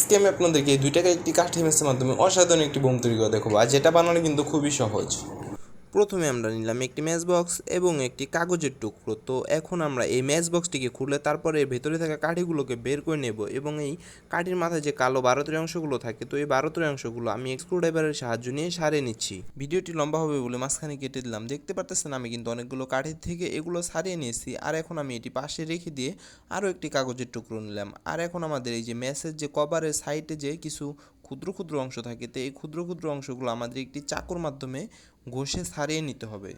আজকে আমি আপনাদেরকে এই 2 টাকার একটি কাঠি ম্যাচের মাধ্যমে অসাধারণ একটি বোম তৈরি করে দেখাবো, আর যেটা বানানো কিন্তু খুবই সহজ। প্রথমে আমরা নিলাম একটি ম্যাচ বক্স এবং একটি কাগজের টুকরো। তো এখন আমরা এই ম্যাচ বক্সটিকে খুলে তারপরে এর ভেতরে থাকা কাঠিগুলোকে বের করে নেব এবং এই কাঠির মাথায় যে কালো বারোতের অংশগুলো থাকে, তো এই বারোতের অংশগুলো আমি স্ক্রুড্রাইভারের সাহায্য নিয়ে সারিয়ে নিচ্ছি। ভিডিওটি লম্বা হবে বলে মাঝখানে কেটে দিলাম। দেখতে পারতেছেন আমি কিন্তু অনেকগুলো কাঠির থেকে এগুলো সারিয়ে নিয়েছি। আর এখন আমি এটি পাশে রেখে দিয়ে আরও একটি কাগজের টুকরো নিলাম। আর এখন আমাদের এই যে ম্যাচের যে কভারের সাইডে যে কিছু ক্ষুদ্র ক্ষুদ্র অংশ থাকে, তো এই ক্ষুদ্র ক্ষুদ্র অংশগুলো আমাদের একটি চাকুর মাধ্যমে ঘষে ছাড়িয়ে নিতে হবে।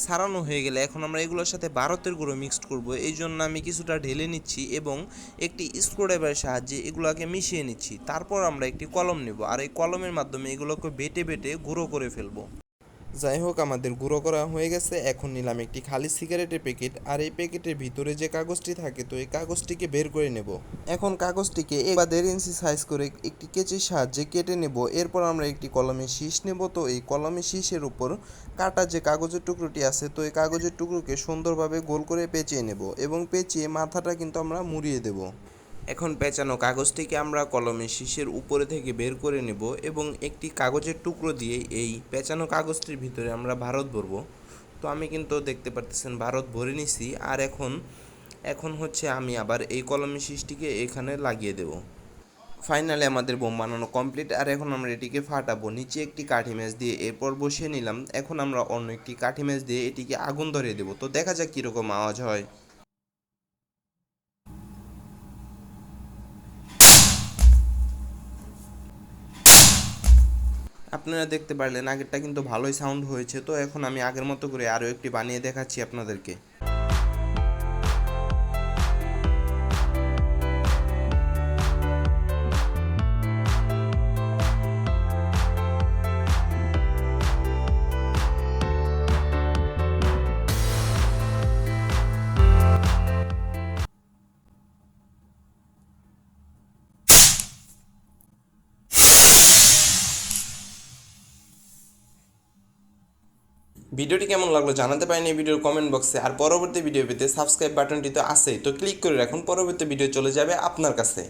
ছাড়ানো হয়ে গেলে এখন আমরা এগুলোর সাথে ভারতের গুঁড়ো মিক্সড করব। এই জন্য আমি কিছুটা ঢেলে নিচ্ছি এবং একটি স্ক্রুড্রাইভারের সাহায্যে এগুলোকে মিশিয়ে নিচ্ছি। তারপর আমরা একটি কলম নেব, আর এই কলমের মাধ্যমে এগুলোকে বেটে বেটে গুঁড়ো করে ফেলবো। যাই হোক, আমাদের গুঁড়ো করা হয়ে গেছে। এখন নিলাম একটি খালি সিগারেটের প্যাকেট, আর এই প্যাকেটের ভিতরে যে কাগজটি থাকে, তো এই কাগজটিকে বের করে নেব। এখন কাগজটিকে 1 বা 1.5 ইঞ্চি সাইজ করে একটি কেচির সাহায্যে কেটে নেব। এরপর আমরা একটি কলমের শীষ নেব। তো এই কলমের শীষের উপর কাটা যে কাগজের টুকরোটি আছে, তো এই কাগজের টুকরোকে সুন্দরভাবে গোল করে পেঁচিয়ে নেব এবং পেঁচিয়ে মাথাটা কিন্তু আমরা মুড়িয়ে দেব। এখন পেঁচানো কাগজটিকে আমরা কলমের শীষের উপরে থেকে বের করে নেব এবং একটি কাগজের টুকরো দিয়ে এই পেঁচানো কাগজটির ভিতরে আমরা ভারত ভরবো। তো আমি কিন্তু দেখতে পারতেছেন ভারত ভরে নিছি। আর এখন হচ্ছে আমি আবার এই কলমের শীষটিকে এখানে লাগিয়ে দেব। ফাইনালি আমাদের বোম বানানো কমপ্লিট। আর এখন আমরা এটিকে ফাটাবো। নিচে একটি কাঠি ম্যাচ দিয়ে এরপর বসিয়ে নিলাম। এখন আমরা অন্য একটি কাঠি ম্যাচ দিয়ে এটিকে আগুন ধরিয়ে দেবো। তো দেখা যাক কীরকম আওয়াজ হয়। আপনারা দেখতে পারলেন আগেরটা কিন্তু ভালোই সাউন্ড হয়েছে। তো এখন আমি আগের মতো করে আরও একটি বানিয়ে দেখাচ্ছি আপনাদেরকে। ভিডিওটি কেমন লাগলো জানাতে পারেন এই ভিডিওর কমেন্ট বক্সে। আর পরবর্তী ভিডিও পেতে সাবস্ক্রাইব বাটনটি তো আছেই, তো ক্লিক করে রাখুন। পরবর্তী ভিডিও চলে যাবে আপনার কাছে।